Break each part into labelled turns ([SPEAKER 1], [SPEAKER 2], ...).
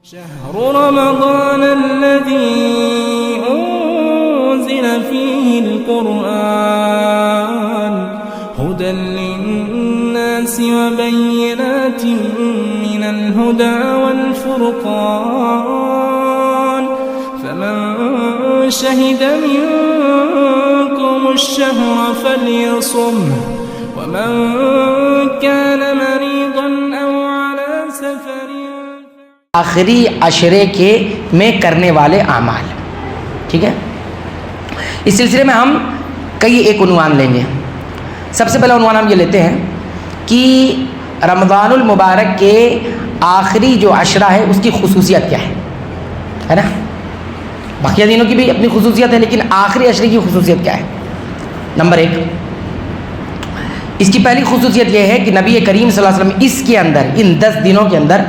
[SPEAKER 1] شهر رمضان الذي أنزل فيه القرآن هدى للناس وبينات من الهدى والفرقان فمن شهد منكم الشهر فليصمه ومن كان مريضا أو على سفر
[SPEAKER 2] آخری عشرے کے میں کرنے والے اعمال. ٹھیک ہے، اس سلسلے میں ہم کئی ایک عنوان لیں گے. سب سے پہلا عنوان ہم یہ لیتے ہیں کہ رمضان المبارک کے آخری جو عشرہ ہے اس کی خصوصیت کیا ہے نا. باقی دنوں کی بھی اپنی خصوصیت ہے لیکن آخری عشرے کی خصوصیت کیا ہے. نمبر ایک، اس کی پہلی خصوصیت یہ ہے کہ نبی کریم صلی اللہ علیہ وسلم اس کے اندر ان 10 دنوں کے اندر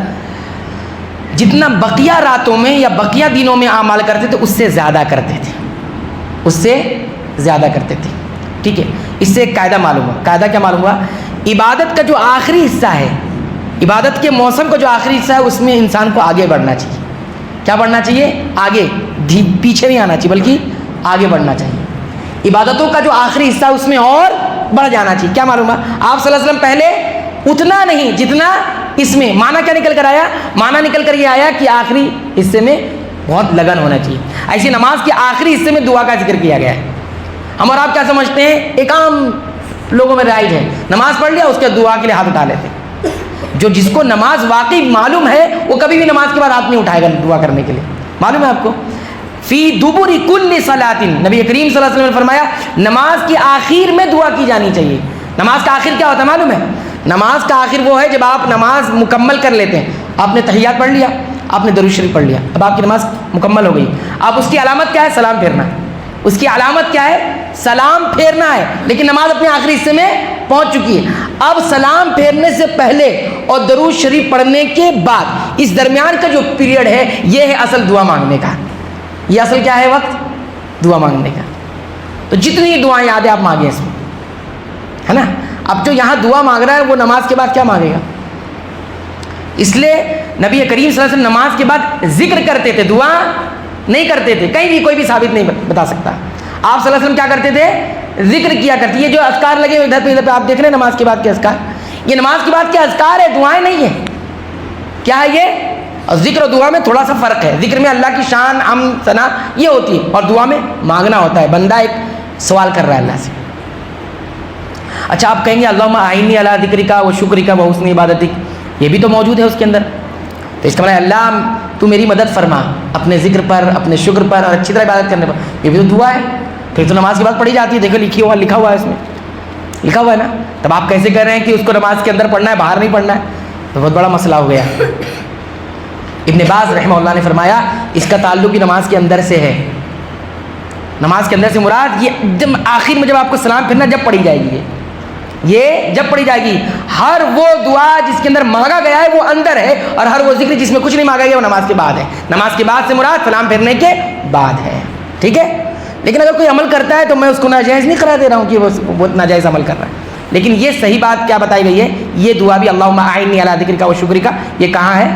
[SPEAKER 2] جتنا بقیہ راتوں میں یا بقیہ دنوں میں اعمال کرتے تھے اس سے زیادہ کرتے تھے، اس سے زیادہ کرتے تھے. ٹھیک ہے، اس سے ایک قاعدہ معلوم ہوا. قاعدہ کیا معلوم ہوا؟ عبادت کا جو آخری حصہ ہے، عبادت کے موسم کا جو آخری حصہ ہے اس میں انسان کو آگے بڑھنا چاہیے. کیا بڑھنا چاہیے؟ آگے، پیچھے نہیں آنا چاہیے بلکہ آگے بڑھنا چاہیے. عبادتوں کا جو آخری حصہ اس میں اور بڑھ جانا چاہیے. کیا معلوم ہوا؟ آپ صلی اللہ علیہ وسلم پہلے اتنا نہیں جتنا اس میں. معنی کیا نکل کر آیا؟ معنی نکل کر یہ آیا کہ آخری حصے میں بہت لگن ہونا چاہیے. ایسی نماز کے آخری حصے میں دعا کا ذکر کیا گیا ہے. ہم اور آپ کیا سمجھتے ہیں؟ ایک عام لوگوں میں رائج ہے، نماز پڑھ لیا اس کے دعا کے لیے ہاتھ اٹھا لیتے. جو جس کو نماز واقعی معلوم ہے وہ کبھی بھی نماز کے بعد ہاتھ نہیں اٹھائے گا دعا کرنے کے لیے. معلوم ہے آپ کو؟ فی دبر کل صلاۃ، نبی کریم صلی اللہ علیہ وسلم نے فرمایا نماز کی آخر میں دعا کی جانی چاہیے. نماز کا آخر کیا ہوتا ہے معلوم ہے؟ نماز کا آخر وہ ہے جب آپ نماز مکمل کر لیتے ہیں. آپ نے تحیات پڑھ لیا، آپ نے درود شریف پڑھ لیا، اب آپ کی نماز مکمل ہو گئی. اب اس کی علامت کیا ہے؟ سلام پھیرنا. اس کی علامت کیا ہے؟ سلام پھیرنا ہے. لیکن نماز اپنے آخری حصے میں پہنچ چکی ہے. اب سلام پھیرنے سے پہلے اور درود شریف پڑھنے کے بعد اس درمیان کا جو پیریڈ ہے یہ ہے اصل دعا مانگنے کا. یہ اصل کیا ہے؟ وقت دعا مانگنے کا. تو جتنی دعائیں یاد ہے آپ مانگیں اس میں، ہے نا. اب جو یہاں دعا مانگ رہا ہے وہ نماز کے بعد کیا مانگے گا؟ اس لیے نبی کریم صلی اللہ علیہ وسلم نماز کے بعد ذکر کرتے تھے، دعا نہیں کرتے تھے. کہیں بھی کوئی بھی ثابت نہیں بتا سکتا. آپ صلی اللہ علیہ وسلم کیا کرتے تھے؟ ذکر کیا کرتے. یہ جو اذکار لگے ہوئے ادھر پہ آپ دیکھ رہے ہیں نماز کے بعد کے اذکار، یہ نماز کے بعد کے اذکار ہے، دعائیں نہیں ہیں. کیا ہے یہ؟ اور ذکر و دعا میں تھوڑا سا فرق ہے. ذکر میں اللہ کی شان حمد ثنا یہ ہوتی ہے اور دعا میں مانگنا ہوتا ہے. بندہ ایک سوال کر رہا ہے اللہ سے. اچھا آپ کہیں گے اللہم اعنی علی ذکرک و شکرک و حسن عبادتک، یہ بھی تو موجود ہے اس کے اندر. تو اس کا مطلب اللہ تو میری مدد فرما اپنے ذکر پر، اپنے شکر پر اور اچھی طرح عبادت کرنے پر. یہ بھی تو دعا ہے، پھر تو نماز کے بعد پڑھی جاتی ہے. دیکھو لکھا ہوا ہے اس میں، لکھا ہوا ہے نا. تب آپ کیسے کہہ رہے ہیں کہ اس کو نماز کے اندر پڑھنا ہے باہر نہیں پڑھنا ہے؟ تو بہت بڑا مسئلہ ہو گیا. ابن باز رحمہ اللہ نے فرمایا اس کا تعلق بھی نماز کے اندر سے ہے. نماز کے اندر سے مراد یہ جب آخر میں جب آپ کو سلام پھرنا جب پڑھی جائے گی، یہ جب پڑھی جائے گی. ہر وہ دعا جس کے اندر مانگا گیا ہے وہ اندر ہے اور ہر وہ ذکر جس میں کچھ نہیں مانگا گیا وہ نماز کے بعد ہے. نماز کے بعد سے مراد سلام پھرنے کے بعد ہے. ٹھیک ہے، لیکن اگر کوئی عمل کرتا ہے تو میں اس کو ناجائز نہیں قرار دے رہا ہوں کہ وہ بہت ناجائز عمل کر رہا ہے. لیکن یہ صحیح بات کیا بتائی گئی ہے؟ یہ دعا بھی اللہم اعنی علی ذکرک و شکرک، یہ کہاں ہے؟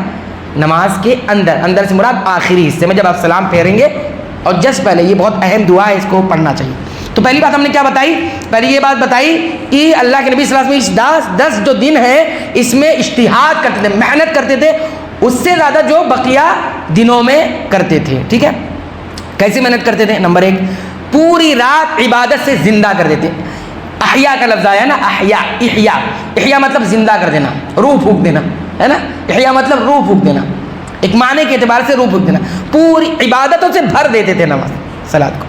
[SPEAKER 2] نماز کے اندر. اندر سے مراد آخری حصے میں جب آپ سلام پھیریں گے اور جس پہلے. یہ بہت اہم دعا ہے، اس کو پڑھنا چاہیے. تو پہلی بات ہم نے کیا بتائی؟ پہلی یہ بات بتائی کہ اللہ کے نبی صلی اللہ علیہ وسلم 10 جو دن ہیں اس میں اجتہاد کرتے تھے، محنت کرتے تھے اس سے زیادہ جو بقیہ دنوں میں کرتے تھے. ٹھیک ہے، کیسے محنت کرتے تھے؟ نمبر 1، پوری رات عبادت سے زندہ کر دیتے. احیا کا لفظ آیا نا، احیا مطلب زندہ کر دینا، روح پھونک دینا، ہے نا. احیا مطلب روح پھونک دینا، ایک معنی کے اعتبار سے روح پھونک دینا. پوری عبادتوں سے بھر دیتے تھے نماز صلات کو.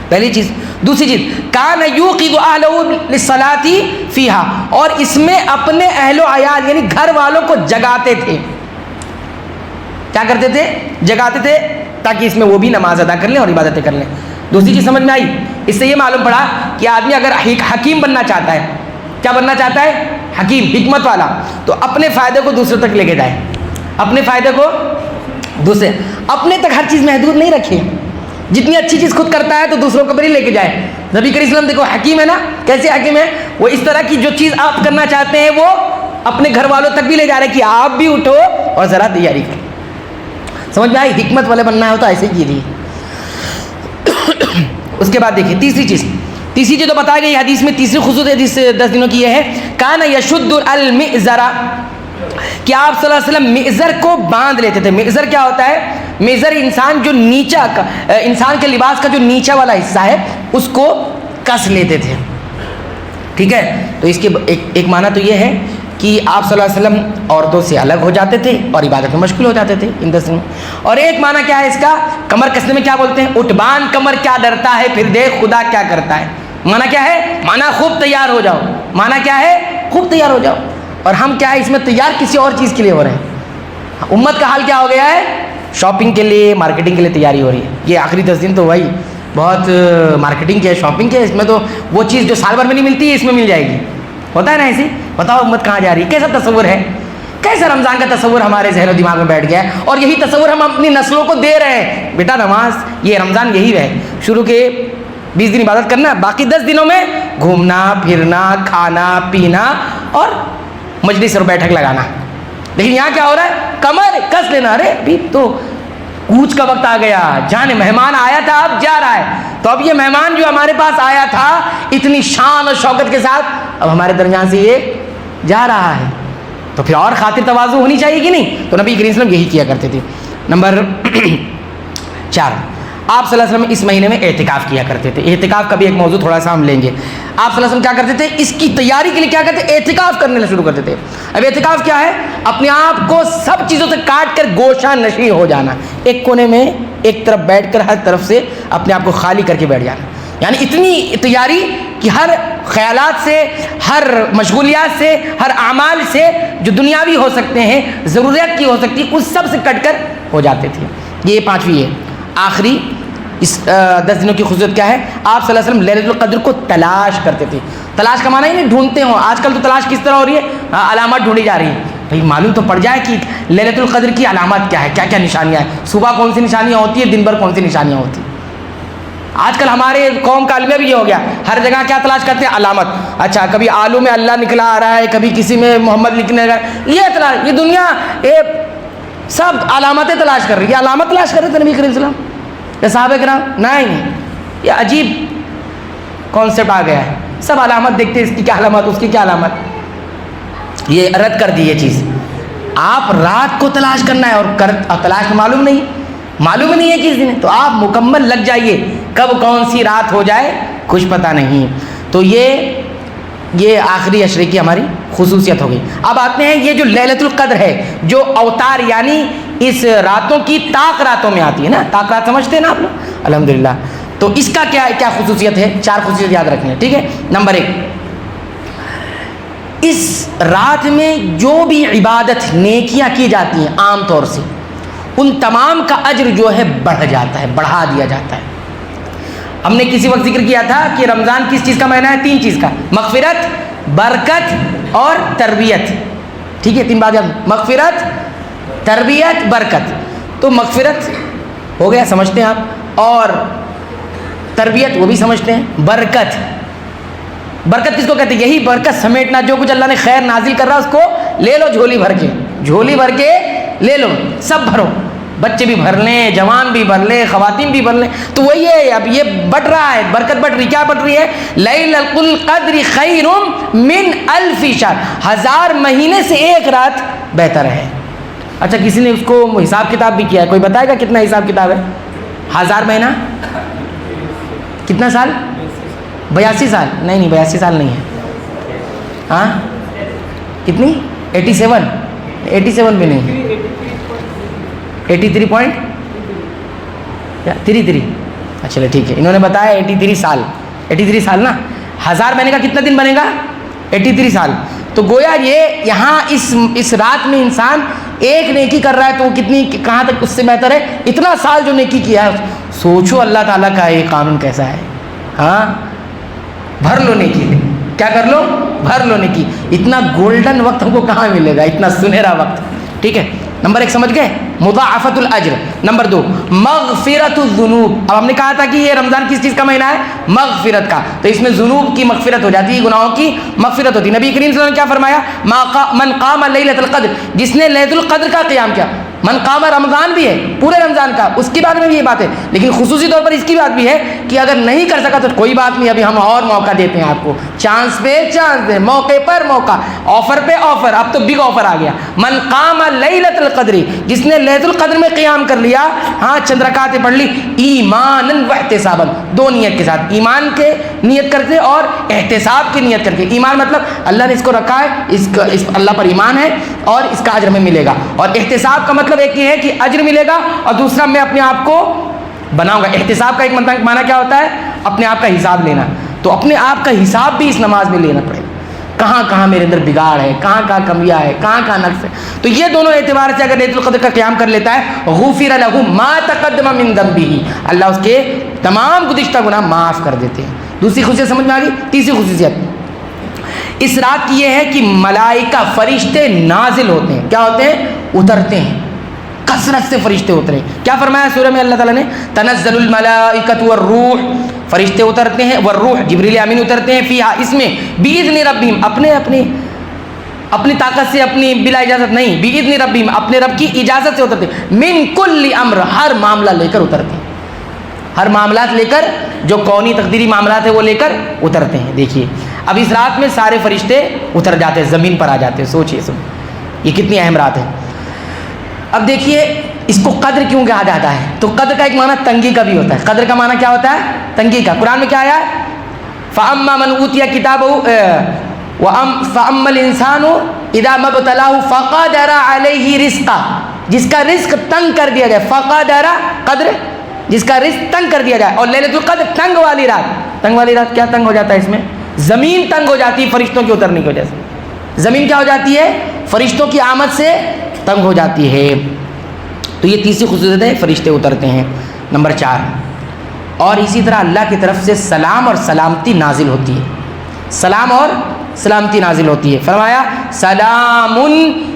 [SPEAKER 2] پہلی چیز. دوسری چیز، کان یوقظ اہلہ للصلاۃ فیہا، اور اس میں اپنے اہل و عیال یعنی گھر والوں کو جگاتے تھے. کیا کرتے تھے؟ جگاتے تھے تاکہ اس میں وہ بھی نماز ادا کر لیں اور عبادتیں کر لیں. دوسری چیز سمجھ میں آئی؟ اس سے یہ معلوم پڑا کہ آدمی اگر حکیم بننا چاہتا ہے، کیا بننا چاہتا ہے؟ حکیم، حکمت والا، تو اپنے فائدے کو دوسروں تک لے کے جائے. اپنے فائدے کو دوسرے، اپنے تک ہر چیز محدود نہیں رکھے. جتنی اچھی چیز خود کرتا ہے تو دوسروں کو بھی لے کے جائے. نبی کریم صلی اللہ علیہ وسلم دیکھو حکیم ہے نا. کیسے حکیم ہے؟ وہ اس طرح کی جو چیز آپ کرنا چاہتے ہیں وہ اپنے گھر والوں تک بھی لے جا رہے ہیں کہ آپ بھی اٹھو اور ذرا تیاری کریں. سمجھ میں آئی؟ حکمت والے بننا ہو تو ایسے ہی کیجیے. اس کے بعد دیکھیے تیسری چیز تو بتائی گئی حدیث میں. تیسری خصوصیت حدیث 10 دنوں کی یہ ہے کان یشد المئزر کہ آپ صلی اللہ علیہ وسلم مئزر کو باندھ لیتے تھے. مئزر کیا ہوتا ہے؟ مئزر انسان جو نیچا انسان کے لباس کا جو نیچا والا حصہ ہے اس کو کس لیتے تھے. ٹھیک ہے. تو اس کے ایک معنی تو یہ ہے کہ آپ صلی اللہ علیہ وسلم عورتوں سے الگ ہو جاتے تھے اور عبادت میں مشغول ہو جاتے تھے ان 10 دنوں. اور ایک معنی کیا ہے اس کا؟ کمر کسنے میں کیا بولتے ہیں؟ اٹھبان کمر کیا ڈرتا ہے پھر دیکھ خدا کیا کرتا ہے. معنی کیا ہے؟ معنی خوب تیار ہو جاؤ. معنی کیا ہے؟ خوب تیار ہو جاؤ. اور ہم کیا ہے اس میں تیار کسی اور چیز کے لیے ہو رہے ہیں. امت کا حال کیا ہو گیا ہے؟ شاپنگ کے لیے مارکیٹنگ کے لیے تیاری ہو رہی ہے. یہ آخری 10 دن تو وہی بہت مارکیٹنگ کے شاپنگ کے. اس میں تو وہ چیز جو سال بھر میں نہیں ملتی ہے اس میں مل جائے گی. ہوتا ہے نا ایسے؟ بتاؤ امت کہاں جا رہی ہے؟ کیسا تصور ہے؟ کیسا رمضان کا تصور ہمارے ذہن و دماغ میں بیٹھ گیا ہے اور یہی تصور ہم اپنی نسلوں کو دے رہے ہیں. بیٹا نماز یہ رمضان یہی ہے. شروع کے 20 دن عبادت کرنا, باقی 10 دنوں میں گھومنا پھرنا کھانا پینا اور مجلس اور بیٹھک لگانا. لیکن یہاں کیا ہو رہا ہے؟ کمر کس لینا. ارے ابھی تو کوچ کا وقت آ گیا, جانے مہمان آیا تھا اب جا رہا ہے. تو اب یہ مہمان جو ہمارے پاس آیا تھا اتنی شان اور شوکت کے ساتھ اب ہمارے درمیان سے یہ جا رہا ہے تو پھر اور خاطر تواضع ہونی چاہیے کہ نہیں؟ تو نبی کریم صلی اللہ علیہ وسلم یہی کیا کرتے تھے. نمبر 4, آپ صلی اللہ علیہ وسلم اس مہینے میں اعتکاف کیا کرتے تھے. اعتکاف کا بھی ایک موضوع تھوڑا سا ہم لیں گے. آپ صلی اللہ علیہ وسلم کیا کرتے تھے؟ اس کی تیاری کے لیے کیا کرتے تھے؟ اعتکاف کرنے شروع کرتے تھے. اب اعتکاف کیا ہے؟ اپنے آپ کو سب چیزوں سے کاٹ کر گوشہ نشین ہو جانا, ایک کونے میں ایک طرف بیٹھ کر ہر طرف سے اپنے آپ کو خالی کر کے بیٹھ جانا. یعنی اتنی تیاری کہ ہر خیالات سے, ہر مشغولیات سے, ہر اعمال سے جو دنیاوی ہو سکتے ہیں, ضرورت کی ہو سکتی ہے, اس سب سے کٹ کر ہو جاتے تھے. یہ 5ویں ہے. آخری اس 10 دنوں کی خصوصیت کیا ہے؟ آپ صلی اللہ علیہ وسلم لیلۃ القدر کو تلاش کرتے تھے. تلاش کا معنی ہی نہیں ڈھونڈتے ہوں. آج کل تو تلاش کس طرح ہو رہی ہے؟ علامات ڈھونڈی جا رہی ہے. بھائی معلوم تو پڑ جائے کہ لیلۃ القدر کی علامات کیا ہے, کیا کیا نشانیاں ہیں, صبح کون سی نشانیاں ہوتی ہیں, دن بھر کون سی نشانیاں ہوتی ہیں. آج کل ہمارے قوم کا المیہ بھی یہ ہو گیا, ہر جگہ کیا تلاش کرتے ہیں؟ علامت. اچھا کبھی آلو میں اللہ نکلا آ رہا ہے, کبھی کسی میں محمد لکھنے لگا. یہ دنیا سب علامتیں تلاش کر رہی ہے. یہ علامت تلاش کر رہے تھے نبی کریم صلی اللہ علیہ وسلم یا صحابہ کرام؟ نہیں, یہ عجیب کانسیپٹ آ گیا ہے. سب علامت دیکھتے ہیں, اس کی کیا علامت, اس کی کیا علامت. یہ رد کر دی یہ چیز. آپ رات کو تلاش کرنا ہے اور تلاش معلوم نہیں ہے کس دن ہے, تو آپ مکمل لگ جائیے. کب کون سی رات ہو جائے کچھ پتہ نہیں. تو یہ آخری عشرے کی ہماری خصوصیت ہو گئی. اب آتے ہیں یہ جو لیلۃ القدر ہے, جو اوتار یعنی اس راتوں کی طاق راتوں میں آتی ہے نا, طاق رات سمجھتے ہیں نا آپ لوگ الحمدللہ. تو اس کا کیا خصوصیت ہے؟ 4 خصوصیت یاد رکھنا ہے. ٹھیک ہے. نمبر 1, اس رات میں جو بھی عبادت نیکیاں کی جاتی ہیں عام طور سے ان تمام کا اجر جو ہے بڑھ جاتا ہے, بڑھا دیا جاتا ہے. ہم نے کسی وقت ذکر کیا تھا کہ رمضان کس چیز کا مہینہ ہے؟ 3 چیز کا, مغفرت, برکت اور تربیت. ٹھیک ہے, 3 بات یاد, مغفرت, تربیت, برکت. تو مغفرت ہو گیا, سمجھتے ہیں آپ, اور تربیت وہ بھی سمجھتے ہیں. برکت کس کو کہتے ہیں؟ یہی برکت سمیٹنا, جو کچھ اللہ نے خیر نازل کر رہا ہے اس کو لے لو جھولی بھر کے لے لو, سب بھرو. بچے بھی بھر لیں, جوان بھی بھر لیں, خواتین بھی بھر لیں. تو وہی ہے, اب یہ بڑھ رہا ہے, برکت بڑھ رہی. کیا بڑھ رہی ہے؟ لیلۃ القدر خیر من 1000 شہر, 1000 مہینے سے ایک رات بہتر ہے. اچھا کسی نے اس کو حساب کتاب بھی کیا ہے؟ کوئی بتائے گا کتنا حساب کتاب ہے؟ 1000 مہینہ کتنا سال؟ 82 سال. نہیں 82 سال نہیں ہے. ہاں کتنی؟ 87 بھی نہیں ہے, 83.33. چلے ٹھیک ہے, انہوں نے بتایا 83 سال نا. 1000 مہینے کا کتنا دن بنے گا؟ 83 سال. تو گویا یہ یہاں اس رات میں انسان ایک نیکی کر رہا ہے تو وہ کتنی کہاں تک اس سے بہتر ہے؟ اتنا سال جو نیکی کیا ہے. سوچو اللہ تعالیٰ کا یہ قانون کیسا ہے. ہاں بھر لو نیکی, کیا کر لو؟ بھر لو نیکی. اتنا گولڈن وقت ہم کو کہاں ملے گا, اتنا سنہرا وقت. ٹھیک ہے, نمبر 1 سمجھ گئے, مضاعفت الاجر. نمبر 2 مغفرت الذنوب. اب ہم نے کہا تھا کہ یہ رمضان کس چیز کا مہینہ ہے؟ مغفرت کا. تو اس میں ذنوب کی مغفرت ہو جاتی ہے, گناہوں کی مغفرت ہوتی ہے. نبی کریم صلی اللہ علیہ وسلم نے کیا فرمایا؟ من قام لیلۃ القدر, جس نے لیلۃ القدر کا قیام کیا. من قام رمضان بھی ہے پورے رمضان کا، اس کی بات میں بھی یہ بات ہے، لیکن خصوصی طور پر اس کی بات بھی ہے کہ اگر نہیں کر سکا تو کوئی بات نہیں، ابھی ہم اور موقع دیتے ہیں آپ کو، چانس پہ چانس دیں، موقع پر موقع، آفر پہ آفر، اب تو بگ آفر آ گیا۔ من قام لیلۃ القدر، جس نے لیلۃ القدر میں قیام کر لیا، ہاں چند رکعتیں پڑھ لی، ایمانا واحتسابا، دو نیت کے ساتھ، ایمان کے نیت کرتے اور احتساب کی نیت کر کے۔ ایمان مطلب اللہ نے اس کو رکھا ہے، اس اللہ پر ایمان ہے اور اس کا اجر ہمیں ملے گا، اور احتساب کا مطلب ایک یہ ہے کہ اجر ملے گا اور دوسرا میں اپنے آپ کو بناؤں گا۔ احتساب کا ایک معنی کیا ہوتا ہے؟ اپنے آپ کا حساب لینا، تو اپنے آپ کا حساب بھی اس نماز میں لینا پڑے گا، کہاں کہاں میرے اندر بگاڑ ہے، کہاں کہاں کمیاں ہے، کہاں کہاں نقص ہے۔ تو یہ دونوں اعتبار سے اگر لیلۃ القدر کا قیام کر لیتا ہے، غفر لہ ما تقدم من ذنبہ، اللہ اس کے تمام گزشتہ گناہ معاف کر دیتے ہیں۔ دوسری خصوصیت سمجھ میں آ گئی؟ تیسری خصوصیت اس رات کی یہ ہے کہ ملائکہ فرشتے نازل ہوتے ہیں، کیا ہوتے ہیں؟ اترتے ہیں، کثرت سے فرشتے اترے۔ کیا فرمایا سورہ میں اللہ تعالیٰ نے؟ تنزل الملائکۃ والروح، فرشتے اترتے ہیں، والروح جبریل امین اترتے ہیں، فیہا اس میں، باذن ربہم، اپنی طاقت سے، اپنی بلا اجازت نہیں، باذن ربہم اپنے رب کی اجازت سے اترتے ہیں، من کل امر، ہر معاملہ لے کر اترتے ہیں، ہر معاملات لے کر، جو کونی تقدیری معاملات ہیں وہ لے کر اترتے ہیں۔ دیکھیے اب اس رات میں سارے فرشتے اتر جاتے ہیں، زمین پر آ جاتے ہیں، سوچئے یہ کتنی اہم رات ہے۔ اب دیکھیے اس کو قدر کیوں کہا جاتا ہے؟ تو قدر کا ایک معنی تنگی کا بھی ہوتا ہے۔ قدر کا معنی کیا ہوتا ہے؟ تنگی کا۔ قرآن میں کیا آیا ہے؟ فَأَمَّا مَنْ أُوتِيَ كِتَابَهُ فَأَمَّا الْإِنسَانُ إِذَا مَا ابْتَلَاهُ فَقَدَرَ عَلَيْهِ رِزْقَهُ، جس کا رزق تنگ کر دیا جائے، فقدر قدر، جس کا رزق تنگ کر دیا جائے۔ اور لیلۃ القدر تنگ والی رات، تنگ والی رات کیا تنگ ہو جاتا ہے اس میں؟ زمین تنگ ہو جاتی ہے فرشتوں کے اترنے کی وجہ سے، زمین کیا ہو جاتی ہے؟ فرشتوں کی آمد سے تنگ ہو جاتی ہے۔ تو یہ تیسری خصوصیت ہے، فرشتے اترتے ہیں۔ نمبر 4، اور اسی طرح اللہ کی طرف سے سلام اور سلامتی نازل ہوتی ہے، سلام اور سلامتی نازل ہوتی ہے۔ فرمایا سلام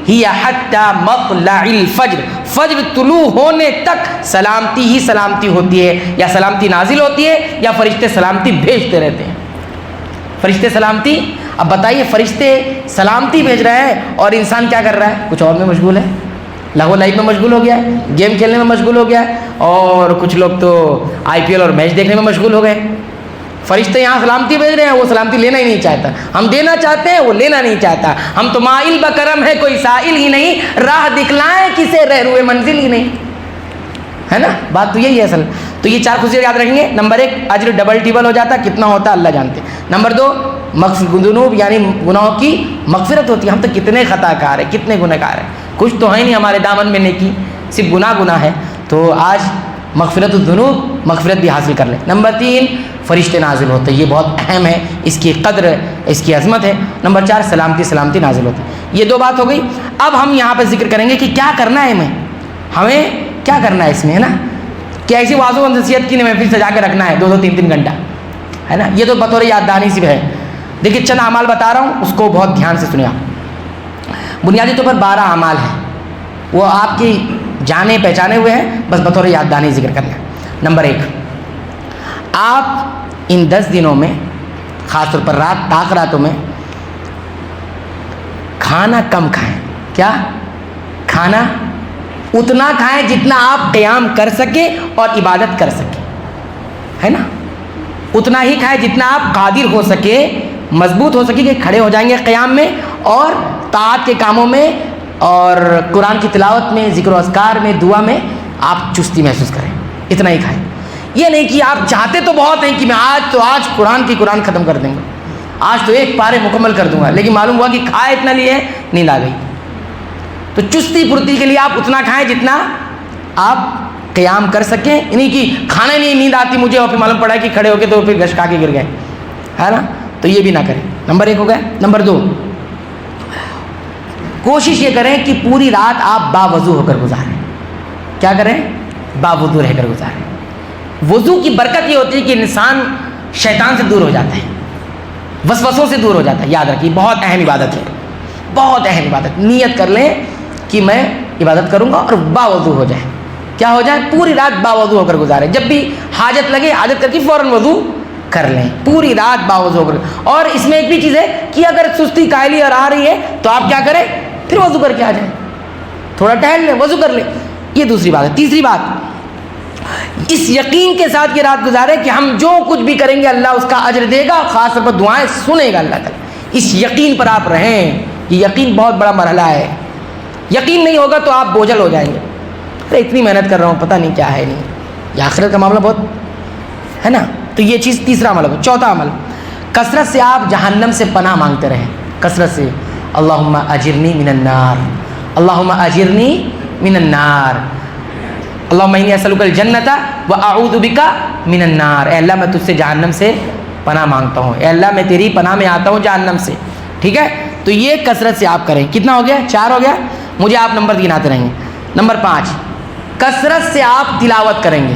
[SPEAKER 2] ہی حتی مطلع الفجر، فجر طلوع ہونے تک سلامتی ہی سلامتی ہوتی ہے، یا سلامتی نازل ہوتی ہے یا فرشتے سلامتی بھیجتے رہتے ہیں۔ فرشتے سلامتی، اب بتائیے فرشتے سلامتی بھیج رہے ہیں اور انسان کیا کر رہا ہے؟ کچھ اور میں مشغول ہے، لہو لائف میں مشغول ہو گیا ہے، گیم کھیلنے میں مشغول ہو گیا ہے، اور کچھ لوگ تو IPL اور میچ دیکھنے میں مشغول ہو گئے۔ فرشتے یہاں سلامتی بھیج رہے ہیں، وہ سلامتی لینا ہی نہیں چاہتا، ہم دینا چاہتے ہیں وہ لینا نہیں چاہتا، ہم تو مائل بکرم ہے کوئی سائل ہی نہیں، راہ دکھلائیں کسے رہروئے منزل ہی نہیں، ہے نا؟ بات تو یہی ہے اصل۔ تو یہ 4 خصوصیات یاد رکھیں گے۔ نمبر 1 اجر ڈبل ٹیبل ہو جاتا، کتنا ہوتا اللہ جانتے۔ نمبر 2 ذنوب یعنی گناہوں کی مغفرت ہوتی ہے، ہم تو کتنے خطا کار ہیں، کتنے گناہ گار ہیں، کچھ تو ہے نہیں ہمارے دامن میں نیکی، صرف گناہ ہے، تو آج مغفرت الذنوب، مغفرت بھی حاصل کر لیں۔ نمبر 3 فرشتے نازل ہوتے ہیں، یہ بہت اہم ہے، اس کی قدر، اس کی عظمت ہے۔ نمبر 4 سلامتی نازل ہوتی ہے۔ یہ 2 بات ہو گئی۔ اب ہم یہاں پہ ذکر کریں گے کہ کیا کرنا ہے ہمیں کیا کرنا ہے اس میں، ہے نا؟ کہ ایسی واضح و نصیحت کی محفل سجا کے رکھنا ہے 2-2 3-3 گھنٹہ، ہے نا؟ یہ تو بطور یاد دہانی سی ہے۔ دیکھیے چند اعمال بتا رہا ہوں، اس کو بہت دھیان سے سنیں آپ۔ بنیادی طور پر 12 اعمال ہیں، وہ آپ کی جانے پہچانے ہوئے ہیں، بس بطور یاد دہانی ذکر کرنا ہے۔ نمبر 1، آپ ان 10 دنوں میں، خاص طور پر طاق راتوں میں، کھانا کم کھائیں۔ کیا؟ کھانا اتنا کھائیں جتنا آپ قیام کر سکیں اور عبادت کر سکیں، ہے نا؟ اتنا ہی کھائیں جتنا آپ قادر ہو سکے، مضبوط ہو سکے کہ کھڑے ہو جائیں گے قیام میں اور طاعت کے کاموں میں اور قرآن کی تلاوت میں، ذکر و اذکار میں، دعا میں آپ چستی محسوس کریں، اتنا ہی کھائیں۔ یہ نہیں کہ آپ چاہتے تو بہت ہیں کہ میں آج قرآن ختم کر دیں گے، آج تو 1 پارے مکمل کر دوں گا، لیکن معلوم ہوا کہ کھائے اتنا لیے نیند آ گئی۔ تو چستی پھرتی کے لیے آپ اتنا کھائیں جتنا آپ قیام کر سکیں، یعنی کہ کھانا نہیں، نیند آتی مجھے اور پھر معلوم پڑا کہ کھڑے ہو کے تو پھر گش کھا کے گر گئے، ہے نا؟ تو یہ بھی نہ کریں۔ نمبر 1 ہو گیا۔ نمبر 2، کوشش یہ کریں کہ پوری رات آپ باوضو ہو کر گزاریں۔ کیا کریں؟ باوضو رہ کر گزاریں۔ وضو کی برکت یہ ہوتی ہے کہ انسان شیطان سے دور ہو جاتا ہے، وسوسوں سے دور ہو جاتا ہے۔ یاد رکھیے بہت اہم عبادت ہے، بہت اہم عبادت۔ نیت کر لیں کہ میں عبادت کروں گا اور باوضو ہو جائے، کیا ہو جائے؟ پوری رات باوضو ہو کر گزاریں۔ جب بھی حاجت لگے، حاجت کر کے فوراً وضو کر لیں، پوری رات باوضو ہو کر۔ اور اس میں ایک بھی چیز ہے کہ اگر سستی کائلی اور آ رہی ہے تو آپ کیا کریں؟ پھر وضو کر کے آ جائیں، تھوڑا ٹہل لیں، وضو کر لیں۔ یہ دوسری بات ہے. تیسری بات, اس یقین کے ساتھ یہ رات گزارے کہ ہم جو کچھ بھی کریں گے اللہ اس کا اجر دے گا, خاص طور پر دعائیں سنے گا اللہ تعالیٰ. اس یقین پر آپ رہیں. یہ یقین بہت بڑا مرحلہ ہے. یقین نہیں ہوگا تو آپ بوجھل ہو جائیں گے. ارے اتنی محنت کر رہا ہوں, پتہ نہیں کیا ہے نہیں. یہ آخرت کا معاملہ بہت ہے نا. تو یہ چیز تیسرا عمل ہے. چوتھا عمل, کثرت سے آپ جہنم سے پناہ مانگتے رہیں. کثرت سے اللہم اجرنی من النار, اللہم اجرنی من النار, اللہم انی اسألک الجنۃ واعوذ بک من النار. اے اللہ میں تجھ سے جہنم سے پناہ مانگتا ہوں. اے اللہ میں تیری پناہ میں آتا ہوں جہنم سے. ٹھیک ہے, تو یہ کثرت سے آپ کریں. کتنا ہو گیا؟ 4 ہو گیا. مجھے آپ نمبر گناتے رہیں گے. نمبر 5, کثرت سے آپ تلاوت کریں گے.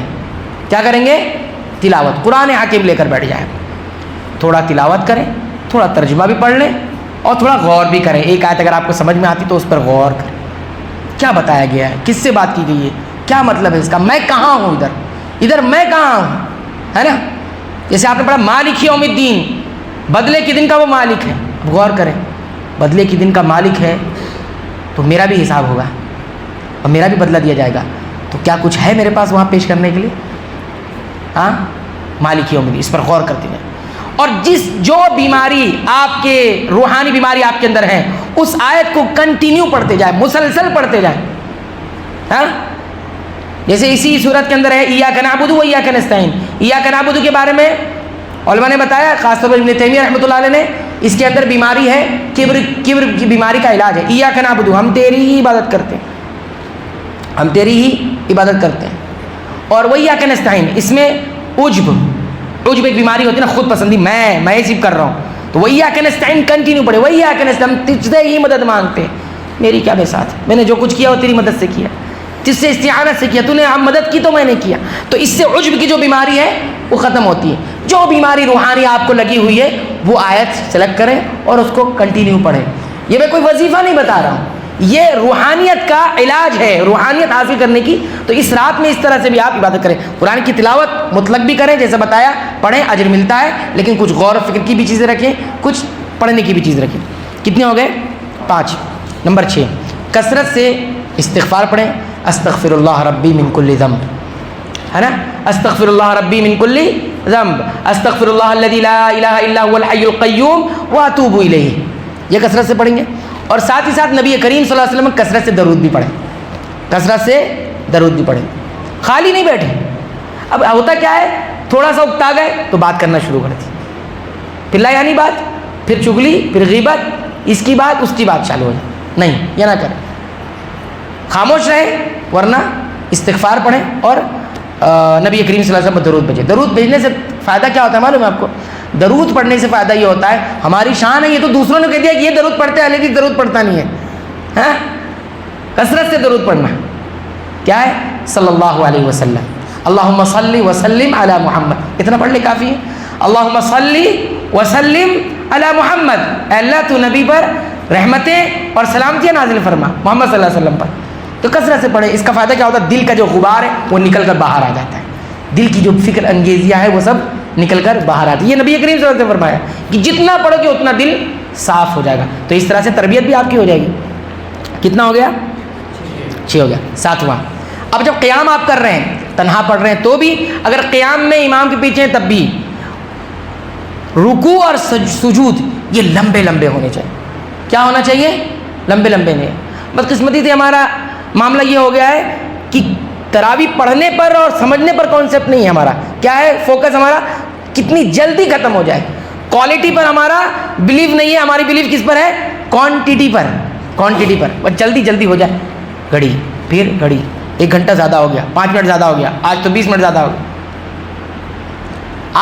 [SPEAKER 2] کیا کریں گے؟ تلاوت. قرآن حکیم لے کر بیٹھ جائیں, تھوڑا تلاوت کریں, تھوڑا ترجمہ بھی پڑھ لیں اور تھوڑا غور بھی کریں. ایک آیت اگر آپ کو سمجھ میں آتی تو اس پر غور کریں. کیا بتایا گیا ہے, کس سے بات کی گئی ہے, کیا مطلب ہے اس کا, میں کہاں ہوں, ادھر میں کہاں ہوں, ہے نا. جیسے آپ نے پڑھا مالک یوم الدین, بدلے کے دن کا وہ مالک ہے. اب غور کریں, بدلے کے دن کا مالک ہے تو میرا بھی حساب ہوگا اور میرا بھی بدلہ دیا جائے گا. تو کیا کچھ ہے میرے پاس وہاں پیش کرنے کے لیے؟ ہاں, مالک یوم الدین, اس پر غور کرتے ہیں. اور جو بیماری آپ کے روحانی بیماری آپ کے اندر ہے, اس آیت کو کنٹینیو پڑھتے جائیں, مسلسل پڑھتے جائیں. ہاں, جیسے اسی صورت کے اندر ہے ایاک نعبد و ایاک نستعین. ایاک نعبد کے بارے میں علماء نے بتایا, خاص طور پر ابن تیمیہ رحمۃ اللہ علیہ نے, اس کے اندر بیماری ہے کبر کی بیماری کا علاج ہے. ایاک نعبد, ہم تیری ہی عبادت کرتے ہیں, ہم تیری ہی عبادت کرتے ہیں. اور وہ ایاک نستعین, اس میں عجب ایک بیماری ہوتی ہے نا, خود پسندی, میں صرف کر رہا ہوں. تو وہ ایاک نستعین کنٹینیو پڑھے, وہ ایاک نستعین, ہم تجھ سے ہی مدد مانگتے ہیں. میری کیا بے ساتھ, میں نے جو کچھ کیا وہ تیری مدد سے کیا, جس سے استعانت سے کیا, تو نے مدد کی تو میں نے کیا. تو اس سے عجب کی جو بیماری ہے وہ ختم ہوتی ہے. جو بیماری روحانی آپ کو لگی ہوئی ہے وہ آیت سلیکٹ کریں اور اس کو کنٹینیو پڑھیں. یہ میں کوئی وظیفہ نہیں بتا رہا ہوں, یہ روحانیت کا علاج ہے, روحانیت حاصل کرنے کی. تو اس رات میں اس طرح سے بھی آپ عبادت کریں. قرآن کی تلاوت مطلق بھی کریں, جیسے بتایا, پڑھیں, اجر ملتا ہے, لیکن کچھ غور و فکر کی بھی چیزیں رکھیں, کچھ پڑھنے کی بھی چیز رکھیں. کتنے ہو گئے؟ 5. نمبر 6, کثرت سے استغفار پڑھیں. استغفر اللہ ربی من کل ذنب, ہے نا, استغفر اللہ ربی من کل ذنب, استغفر اللہ الذی لا الہ الا هو الحی القیوم واتوب الیہ. یہ کثرت سے پڑھیں گے. اور ساتھ ہی ساتھ نبی کریم صلی اللہ علیہ وسلم کثرت سے درود بھی پڑھیں, کثرت سے درود بھی پڑھیں. خالی نہیں بیٹھیں. اب ہوتا کیا ہے, تھوڑا سا اکتا گئے تو بات کرنا شروع کر دی, پھر لا یعنی بات, پھر چگلی, پھر غیبت, اس کی بات اس کی بات چالو ہو جائے. نہیں, یہ نہ کریں, خاموش رہیں, ورنہ استغفار پڑھیں اور نبی کریم صلی اللہ علیہ وسلم پر درود بھیجیں. درود بھیجنے سے فائدہ کیا ہوتا ہے معلوم ہے آپ کو؟ درود پڑھنے سے فائدہ یہ ہوتا ہے, ہماری شان ہے یہ تو دوسروں نے کہہ دیا کہ یہ درود پڑھتے ہیں, لیکن درود پڑھتا نہیں ہے. ہاں, کثرت سے درود پڑھنا کیا ہے؟ صلی اللہ علیہ وسلم, اللہم صلی وسلم علی محمد, اتنا پڑھ لے کافی ہے. اللہم صلی وسلم علی محمد, اے اللہ تو نبی پر رحمتیں اور سلامتیاں نازل فرما محمد صلی اللہ علیہ وسلم پر. تو کثرت سے پڑھیں. اس کا فائدہ کیا ہوتا ہے؟ دل کا جو غبار ہے وہ نکل کر باہر آ جاتا ہے, دل کی جو فکر انگیزیاں ہیں وہ سب نکل کر باہر آتی ہے. یہ نبی کریم صلی اللہ علیہ وسلم نے فرمایا کہ جتنا پڑھو گے اتنا دل صاف ہو جائے گا. تو اس طرح سے تربیت بھی آپ کی ہو جائے گی. کتنا ہو گیا؟ 6 ہو گیا. 7واں, اب جب قیام آپ کر رہے ہیں, تنہا پڑھ رہے ہیں تو بھی, اگر قیام میں امام کے پیچھے ہیں تب بھی رکوع اور سجود یہ لمبے لمبے ہونے چاہیے. کیا ہونا چاہیے؟ لمبے لمبے نہیں. بدقسمتی سے ہمارا معاملہ یہ ہو گیا ہے کہ تراویح پڑھنے پر اور سمجھنے پر کانسیپٹ نہیں ہے ہمارا. کیا ہے فوکس ہمارا؟ کتنی جلدی ختم ہو جائے. کوالٹی پر ہمارا بلیو نہیں ہے, ہماری بلیو کس پر ہے؟ کوانٹٹی پر, کوانٹٹی پر. بس جلدی جلدی ہو جائے, گھڑی پھر گھڑی, 1 گھنٹہ زیادہ ہو گیا, 5 منٹ زیادہ ہو گیا, آج تو 20 منٹ زیادہ ہو گیا.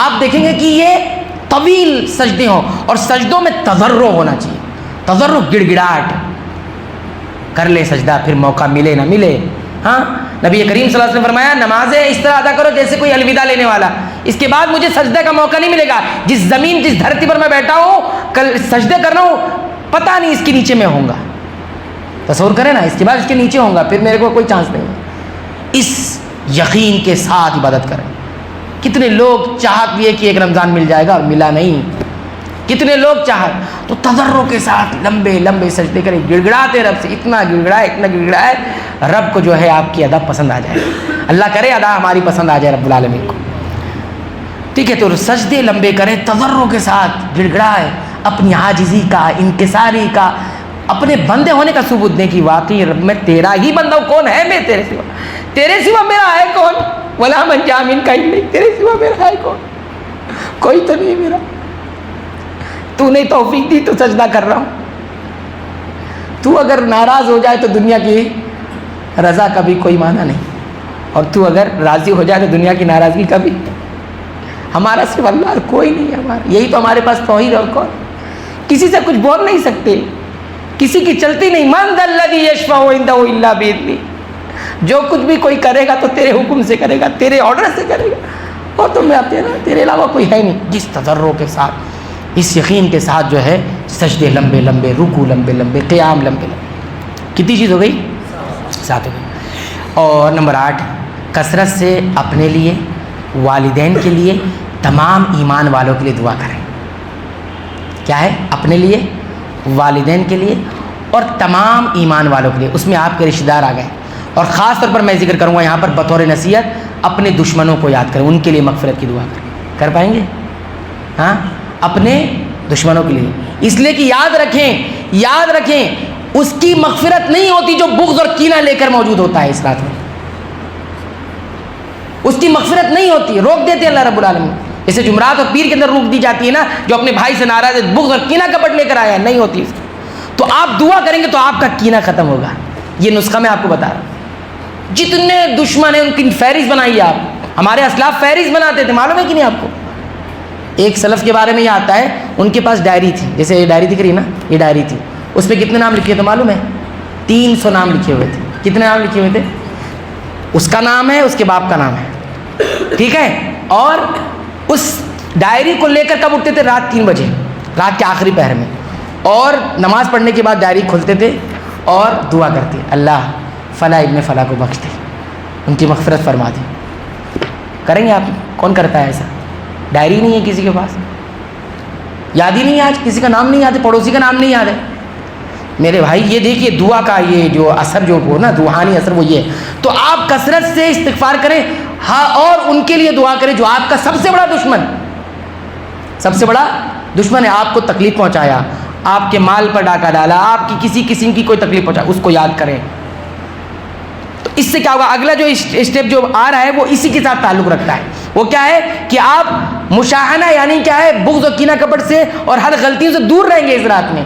[SPEAKER 2] آپ دیکھیں گے کہ یہ طویل سجدے ہوں, اور سجدوں میں تضرع ہونا چاہیے. تضرع, گڑگڑاہٹ, کر لے سجدہ پھر موقع ملے نہ ملے. ہاں, نبی کریم صلی اللہ علیہ وسلم نے فرمایا نمازیں اس طرح ادا کرو جیسے کوئی الوداع لینے والا. اس کے بعد مجھے سجدے کا موقع نہیں ملے گا. جس زمین, جس دھرتی پر میں بیٹھا ہوں, کل سجدے کر رہا ہوں, پتہ نہیں اس کے نیچے میں ہوں گا. تصور کریں نا, اس کے بعد اس کے نیچے ہوں گا, پھر میرے کو کوئی چانس نہیں ہے. اس یقین کے ساتھ عبادت کریں. کتنے لوگ چاہت لیے کہ ایک رمضان مل جائے گا اور ملا نہیں. کتنے لوگ چاہت. تو تضرع کے ساتھ لمبے لمبے سجدے کریں، گڑگڑاتے رب سے، اتنا گڑگڑائے رب کو جو ہے آپ کی ادا پسند آ جائے. اللہ کرے ادا ہماری پسند آ جائے رب العالمین کو. ٹھیک ہے، تو سجدے لمبے کریں، تضرع کے ساتھ گڑگڑائے، اپنی عاجزی کا، انکساری کا، اپنے بندے ہونے کا ثبوت دیں کہ واقعی رب میں تیرا ہی بندہ ہوں. کون ہے میں تیرے سوا میرا ہے کون؟ ولا من جاء منک الا، تیرے سوا میرا ہے کون؟ کوئی تو نہیں میرا. تو نے توفیق دی تو سجدہ کر رہا ہوں. تو اگر ناراض ہو جائے تو دنیا کی رضا کا بھی کوئی معنی نہیں، اور تو اگر راضی ہو جائے تو دنیا کی ناراضگی کا بھی. ہمارا صرف اللہ، کوئی نہیں ہے ہمارا. یہی تو ہمارے پاس توحید اور کون. کسی سے کچھ بول نہیں سکتے، کسی کی چلتی نہیں. من ذا الذی یشفع عنده الا باذنہ. جو کچھ بھی کوئی کرے گا تو تیرے حکم سے کرے گا، تیرے آرڈر سے کرے گا. اور تم تیرے علاوہ کوئی ہے نہیں. جس تضرع کے ساتھ، اس یقین کے ساتھ جو ہے سجدے لمبے لمبے، رکوع لمبے لمبے، قیام لمبے لمبے. کتنی چیز ہو گئی؟ 7 ہو گئی. اور نمبر 8، کثرت سے اپنے لیے، والدین کے لیے، تمام ایمان والوں کے لیے دعا کریں. کیا ہے؟ اپنے لیے، والدین کے لیے اور تمام ایمان والوں کے لیے. اس میں آپ کے رشتہ دار آ گئے، اور خاص طور پر میں ذکر کروں گا یہاں پر بطور نصیحت، اپنے دشمنوں کو یاد کریں، ان کے لیے مغفرت کی دعا کریں. کر پائیں گے؟ ہاں، اپنے دشمنوں کے لیے. اس لیے کہ یاد رکھیں اس کی مغفرت نہیں ہوتی جو بغض اور کینہ لے کر موجود ہوتا ہے اس رات میں. اس کی مغفرت نہیں ہوتی، روک دیتے اللہ رب العالمین. جیسے جمعرات اور پیر کے اندر روک دی جاتی ہے نا، جو اپنے بھائی سے ناراض ہے، بغض اور کینہ کپٹ لے کر آیا ہے، نہیں ہوتی. تو آپ دعا کریں گے تو آپ کا کینہ ختم ہوگا. یہ نسخہ میں آپ کو بتا رہا ہوں. جتنے دشمن ہیں ان کی فہرست بنائیے آپ. ہمارے اسلاف فہرست بناتے تھے، معلوم ہے کہ نہیں آپ کو؟ ایک سلف کے بارے میں یہ آتا ہے، ان کے پاس ڈائری تھی. جیسے یہ ڈائری دکھ رہی نا، یہ ڈائری تھی. اس پہ کتنے نام لکھے تھے معلوم ہے؟ 300 نام لکھے ہوئے تھے. کتنے نام لکھے ہوئے تھے؟ اس کا نام ہے، اس کے باپ کا نام ہے. ٹھیک ہے. اور اس ڈائری کو لے کر کب اٹھتے تھے؟ رات 3 بجے، رات کے آخری پہر میں. اور نماز پڑھنے کے بعد ڈائری کھولتے تھے اور دعا کرتے، اللہ فلاں ابن فلاں کو بخش دے، ان کی مغفرت فرما دے. کریں گے آپ؟ کون کرتا ہے ایسا؟ ڈائری نہیں ہے کسی کے پاس، یاد ہی نہیں ہے. آج کسی کا نام نہیں یاد ہے، پڑوسی کا نام نہیں یاد ہے. میرے بھائی یہ دیکھیے دعا کا یہ جو اثر جو ہو نا، روحانی اثر، وہ یہ ہے. تو آپ کثرت سے استغفار کریں. ہاں، اور ان کے لیے دعا کریں جو آپ کا سب سے بڑا دشمن ہے. آپ کو تکلیف پہنچایا، آپ کے مال پر ڈاکہ ڈالا، آپ کی کسی قسم کی کوئی تکلیف پہنچا، اس کو یاد کریں. تو اس سے کیا ہوگا؟ اگلا جو اسٹیپ جو آ رہا ہے وہ اسی کے ساتھ تعلق رکھتا ہے. وہ کیا ہے کہ آپ مشاہنہ، یعنی کیا ہے، بغض و کینہ کپٹ سے اور ہر غلطیوں سے دور رہیں گے. اس رات میں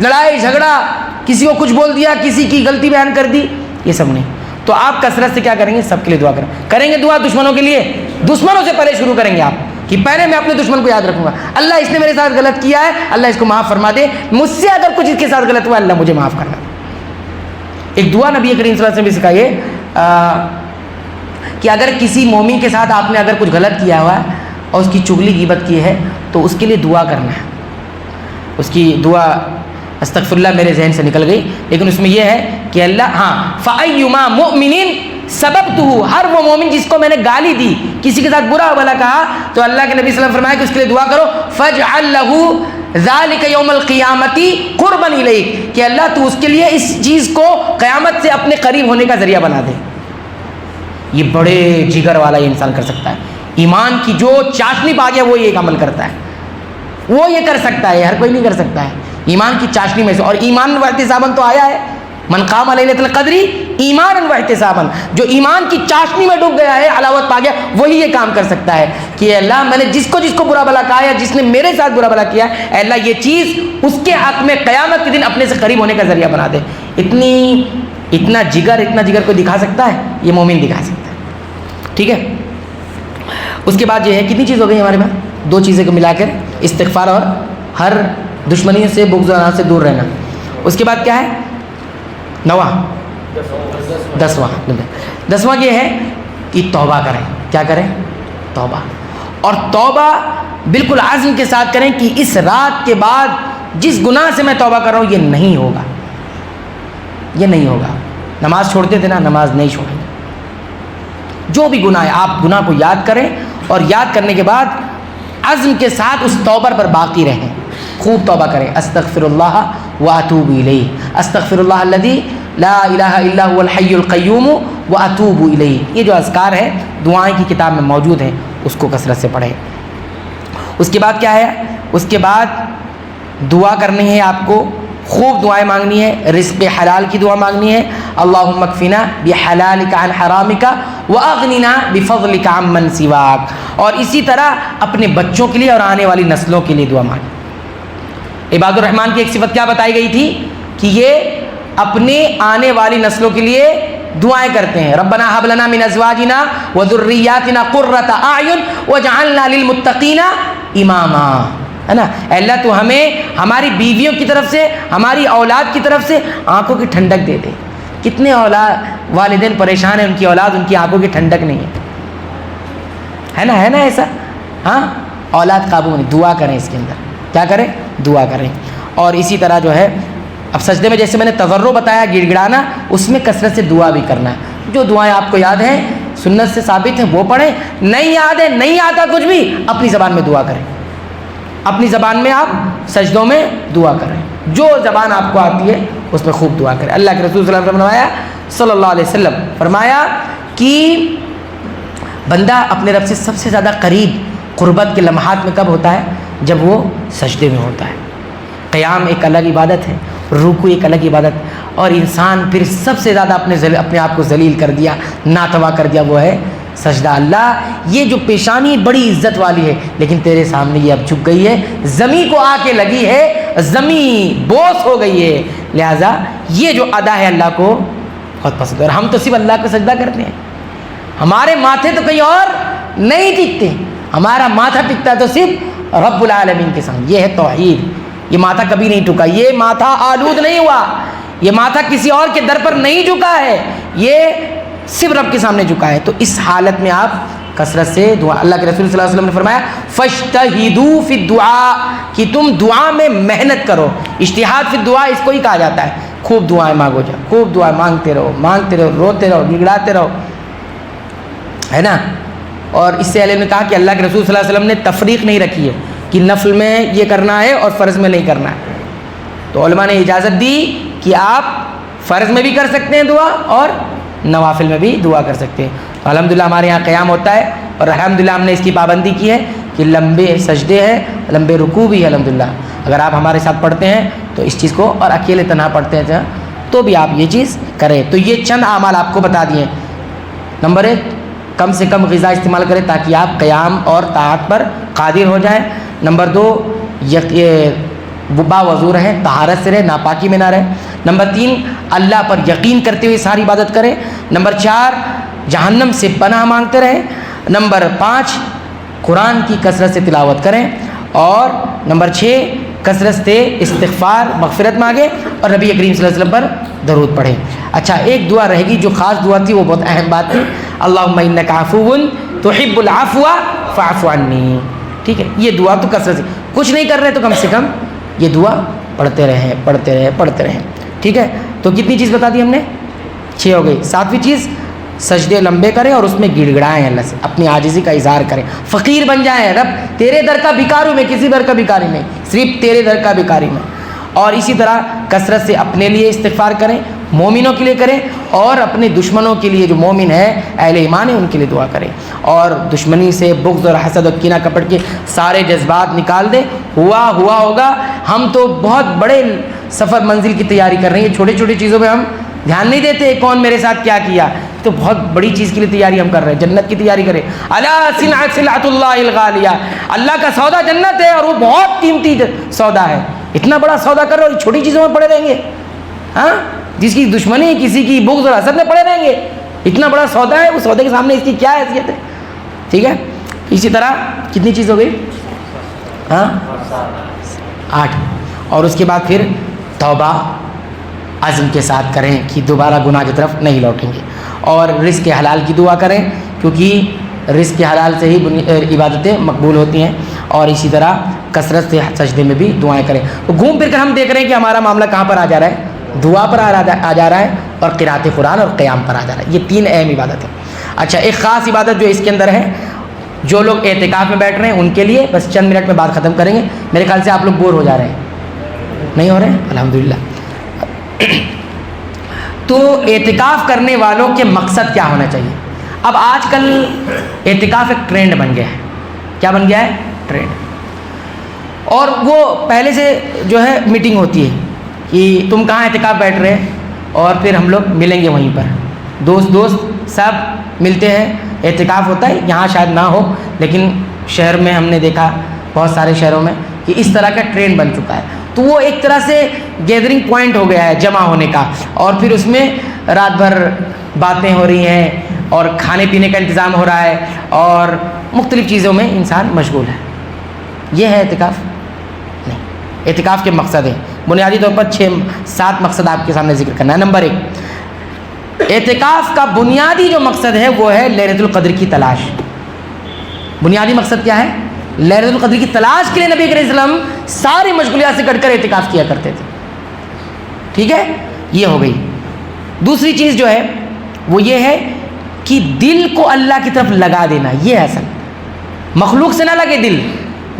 [SPEAKER 2] لڑائی جھگڑا، کسی کو کچھ بول دیا، کسی کی غلطی بیان کر دی، یہ سب نہیں. تو آپ کثرت سے کیا کریں گے؟ سب کے لیے دعا کریں گے. دعا دشمنوں کے لیے، دشمنوں سے پہلے شروع کریں گے آپ کہ پہلے میں اپنے دشمن کو یاد رکھوں گا. اللہ اس نے میرے ساتھ غلط کیا ہے، اللہ اس کو معاف فرما دے. مجھ سے اگر کچھ اس کے ساتھ غلط ہوا، اللہ مجھے معاف کرنا. ایک دعا نبی کریم صلی اللہ علیہ وسلم نے بھی سکھائی کہ اگر کسی مومن کے ساتھ آپ نے اگر کچھ غلط کیا ہوا ہے اور اس کی چغلی غیبت کی ہے تو اس کے لیے دعا کرنا ہے. اس کی دعا استغفر اللہ میرے ذہن سے نکل گئی، لیکن اس میں یہ ہے کہ اللہ فَأَيُّمَا مُؤْمِنٍ سَبَبْتُهُ، ہر وہ مومن جس کو میں نے گالی دی، کسی کے ساتھ برا بھلا کہا، تو اللہ کے نبی صلی اللہ علیہ وسلم فرمایا کہ اس کے لیے دعا کرو فَاجْعَلْ لَهُ ذَلِكَ يَوْمَ الْقِيَامَةِ قُرْبًا إِلَيْكَ، کہ اللہ تو اس کے لیے اس چیز کو قیامت سے اپنے قریب ہونے کا ذریعہ بنا دے. یہ بڑے جگر والا یہ انسان کر سکتا ہے. ایمان کی جو چاشنی پا گیا وہ یہ عمل کرتا ہے، وہ یہ کر سکتا ہے، ہر کوئی نہیں کر سکتا ہے. ایمان کی چاشنی میں سے، اور ایمان و احتساباً تو آیا ہے، من قام لیلۃ القدر ایمانا و احتساباً، جو ایمان کی چاشنی میں ڈوب گیا ہے، علاوت پا گیا، وہی یہ کام کر سکتا ہے کہ اللہ میں نے جس کو برا بھلا کہا یا جس نے میرے ساتھ برا بھلا کیا، اے اللہ یہ چیز اس کے حق میں قیامت کے دن اپنے سے قریب ہونے کا ذریعہ بنا دے. اتنا جگر کوئی دکھا سکتا ہے؟ یہ مومن دکھا سکتا ہے. ٹھیک ہے. اس کے بعد یہ ہے، کتنی چیز ہو گئی ہمارے پاس؟ 2 چیزیں کو ملا کر استغفار اور ہر دشمنیوں سے، بغض سے دور رہنا. اس کے بعد کیا ہے؟ 10واں یہ ہے کہ توبہ کریں. کیا کریں؟ توبہ. اور توبہ بالکل عزم کے ساتھ کریں کہ اس رات کے بعد جس گناہ سے میں توبہ کر رہا ہوں یہ نہیں ہوگا. نماز چھوڑتے تھے نا، نماز نہیں چھوڑیں گے. جو بھی گناہ ہے آپ گناہ کو یاد کریں، اور یاد کرنے کے بعد عزم کے ساتھ اس توبہ پر باقی رہیں. خوب توبہ کریں. استغفر اللہ واتوب الیہ، استغفر اللہ الذی لا الہ الا هو الحی القیوم واتوب الیہ. یہ جو اذکار ہے دعائیں کی کتاب میں موجود ہیں، اس کو کثرت سے پڑھیں. اس کے بعد کیا ہے؟ اس کے بعد دعا کرنی ہے آپ کو، خوب دعائیں مانگنی ہے، رزق حلال کی دعا مانگنی ہے. اللہم اکفنا بحلالک عن حرامک واغننا بفضلک عمن سواک. اور اسی طرح اپنے بچوں کے لیے اور آنے والی نسلوں کے لیے دعا مانگیں. عباد الرحمن کی ایک صفت کیا بتائی گئی تھی کہ یہ اپنے آنے والی نسلوں کے لیے دعائیں کرتے ہیں. ربنا ھب لنا من ازواجنا وذریاتنا قرۃ اعین واجعلنا للمتقین اماما. ہے نا، اے اللہ تو ہمیں ہماری بیویوں کی طرف سے، ہماری اولاد کی طرف سے آنکھوں کی ٹھنڈک دے دے. کتنے والدین پریشان ہیں، ان کی اولاد ان کی آنکھوں کی ٹھنڈک نہیں ہے نا، ہے نا ایسا. ہاں، اولاد قابو نہیں. دعا کریں اس کے اندر، کیا کریں؟ دعا کریں. اور اسی طرح جو ہے اب سجدے میں جیسے میں نے تضرع بتایا، گڑ گڑانا، اس میں کثرت سے دعا بھی کرنا ہے. جو دعائیں آپ کو یاد ہیں، سنت سے ثابت ہیں، وہ پڑھیں. نہیں یاد ہے، نہیں آتا کچھ بھی، اپنی زبان میں دعا کریں. اپنی زبان میں آپ سجدوں میں دعا کریں. جو زبان آپ کو آتی ہے اس میں خوب دعا کریں. اللہ کے رسول صلی اللہ علیہ وسلم فرمایا کہ بندہ اپنے رب سے سب سے زیادہ قریب قربت کے لمحات میں کب ہوتا ہے؟ جب وہ سجدے میں ہوتا ہے. قیام ایک الگ عبادت ہے، رکوع ایک الگ عبادت، اور انسان پھر سب سے زیادہ اپنے آپ کو ذلیل کر دیا، ناتوا کر دیا، وہ ہے سجدہ. اللہ یہ جو پیشانی بڑی عزت والی ہے، لیکن تیرے سامنے یہ اب جھک گئی ہے، زمین کو آ کے لگی ہے، زمین بوس ہو گئی ہے. لہٰذا یہ جو ادا ہے اللہ کو بہت پسند ہے. اور ہم تو صرف اللہ کو سجدہ کرتے ہیں، ہمارے ماتھے تو کہیں اور نہیں ٹکتے. ہمارا ماتھا ٹکتا ہے تو صرف رب العالمین کے سامنے. یہ ہے توحید. یہ ماتھا کبھی نہیں ٹکا، یہ ماتھا آلود نہیں ہوا، یہ ماتھا کسی اور کے در پر نہیں جھکا ہے، یہ صرف رب کے سامنے جھکا ہے. تو اس حالت میں آپ کثرت سے دعا. اللہ کے رسول صلی اللہ علیہ وسلم نے فرمایا فاجتہدوا فی الدعاء، کہ تم دعا میں محنت کرو. اجتہاد فی الدعاء اس کو ہی کہا جاتا ہے. خوب دعائیں مانگو جا، خوب دعائیں مانگتے رہو، روتے رہو، گڑگڑاتے رہو، ہے نا. اور اس سے علم نے کہا کہ اللہ کے رسول صلی اللہ علیہ وسلم نے تفریق نہیں رکھی ہے کہ نفل میں یہ کرنا ہے اور فرض میں نہیں کرنا ہے. تو علماء نے اجازت دی کہ آپ فرض میں بھی کر سکتے ہیں دعا اور نوافل میں بھی دعا کر سکتے ہیں. الحمدللہ ہمارے یہاں قیام ہوتا ہے، اور الحمدللہ ہم نے اس کی پابندی کی ہے کہ لمبے سجدے ہیں، لمبے رکوع بھی ہے. الحمدللہ اگر آپ ہمارے ساتھ پڑھتے ہیں تو اس چیز کو، اور اکیلے تنہا پڑھتے ہیں تو بھی آپ یہ چیز کریں. تو یہ چند اعمال آپ کو بتا دیے. نمبر 1، کم سے کم غذا استعمال کریں تاکہ آپ قیام اور طاعت پر قادر ہو جائیں. نمبر 2، باوضو رہیں، طہارت سے رہیں، ناپاکی میں نہ رہیں. نمبر 3، اللہ پر یقین کرتے ہوئے ساری عبادت کریں. نمبر 4، جہنم سے پناہ مانگتے رہیں. نمبر 5، قرآن کی کثرت سے تلاوت کریں. اور نمبر 6، کثرت سے استغفار، مغفرت مانگیں، اور نبی کریم صلی اللہ علیہ وسلم پر درود پڑھیں. اچھا، ایک دعا رہے گی جو خاص دعا تھی، وہ بہت اہم بات تھی. اللہم انک عفو تحب العفو فاعف عنی. ٹھیک ہے، یہ دعا تو کثرت سے، کچھ نہیں کر رہے تو کم سے کم یہ دعا پڑھتے رہیں. ٹھیک ہے، تو کتنی چیز بتا دی ہم نے؟ 6 ہو گئی. 7ویں چیز، سجدے لمبے کریں اور اس میں گڑ گڑائیں، اللہ سے اپنی عاجزی کا اظہار کریں، فقیر بن جائیں. رب تیرے در کا بھکاری میں، کسی در کا بھکاری نہیں، صرف تیرے در کا بھکاری میں. اور اسی طرح کثرت سے اپنے لیے استغفار کریں، مومنوں کے لیے کریں، اور اپنے دشمنوں کے لیے جو مومن ہے، اہل ایمان ہے، ان کے لیے دعا کریں. اور دشمنی سے، بغض اور حسد اور کینہ کپٹ کے سارے جذبات نکال دیں. ہوا ہوگا. ہم تو بہت بڑے سفر منزل کی تیاری کر رہے ہیں، چھوٹی چھوٹی چیزوں میں ہم دھیان نہیں دیتے. کون میرے ساتھ کیا کیا، تو بہت بڑی چیز کے لیے تیاری ہم کر رہے ہیں، جنت کی تیاری کریں. الا سلعۃ اللہ الغالیہ، اللہ کا سودا جنت ہے، اور وہ بہت قیمتی سودا ہے. اتنا بڑا سودا کر رہے ہو، چھوٹی چیزوں میں پڑے رہیں گے. ہاں، جس کی دشمنی، کسی کی بغض اور حسد میں پڑے رہیں گے. اتنا بڑا سودا ہے، اس سودے کے سامنے اس کی کیا حیثیت ہے. ٹھیک ہے. اسی طرح کتنی چیز ہو گئی؟ ہاں، 8. اور اس کے بعد پھر توبہ عزم کے ساتھ کریں کہ دوبارہ گناہ کی طرف نہیں لوٹیں گے. اور رزق حلال کی دعا کریں، کیونکہ رزق حلال سے ہی عبادتیں مقبول ہوتی ہیں. اور اسی طرح کثرت سے سجدے میں بھی دعائیں کریں. تو گھوم پھر کر ہم دیکھ رہے ہیں کہ ہمارا معاملہ کہاں پر آ جا رہا ہے؟ دعا پر آ جا رہا ہے، اور قرأت قرآن اور قیام پر آ جا رہا ہے. یہ 3 اہم عبادت ہیں. اچھا، ایک خاص عبادت جو اس کے اندر ہے، جو لوگ اعتکاف میں بیٹھ رہے ہیں ان کے لیے بس چند منٹ میں بات ختم کریں گے. میرے خیال سے آپ لوگ بور ہو جا رہے ہیں, نہیں ہو رہے ہیں؟ الحمدللہ. تو اعتکاف کرنے والوں کے مقصد کیا ہونا چاہیے؟ اب آج کل اعتکاف ایک ٹرینڈ بن گیا ہے. کیا بن گیا ہے؟ ٹرینڈ. اور وہ پہلے سے جو ہے میٹنگ ہوتی ہے کہ تم کہاں اعتکاف بیٹھ رہے ہیں, اور پھر ہم لوگ ملیں گے وہیں پر. دوست سب ملتے ہیں, اعتکاف ہوتا ہے. یہاں شاید نہ ہو لیکن شہر میں ہم نے دیکھا, بہت سارے شہروں میں, کہ اس طرح کا ٹرینڈ بن چکا ہے. تو وہ ایک طرح سے گیدرنگ پوائنٹ ہو گیا ہے جمع ہونے کا, اور پھر اس میں رات بھر باتیں ہو رہی ہیں اور کھانے پینے کا انتظام ہو رہا ہے اور مختلف چیزوں میں انسان مشغول ہے. یہ ہے اعتکاف؟ نہیں. اعتکاف کے مقصد ہیں بنیادی طور پر 6-7 مقصد آپ کے سامنے ذکر کرنا ہے. نمبر 1, اعتکاف کا بنیادی جو مقصد ہے وہ ہے لیلۃ القدر کی تلاش. بنیادی مقصد کیا ہے؟ لیلۃ القدر کی تلاش کے لیے نبی کریم صلی اللہ علیہ وسلم ساری مشغولیات سے کٹ کر اعتکاف کیا کرتے تھے. ٹھیک ہے, یہ ہو گئی. دوسری چیز جو ہے وہ یہ ہے کہ دل کو اللہ کی طرف لگا دینا. یہ اصل مخلوق سے نہ لگے دل,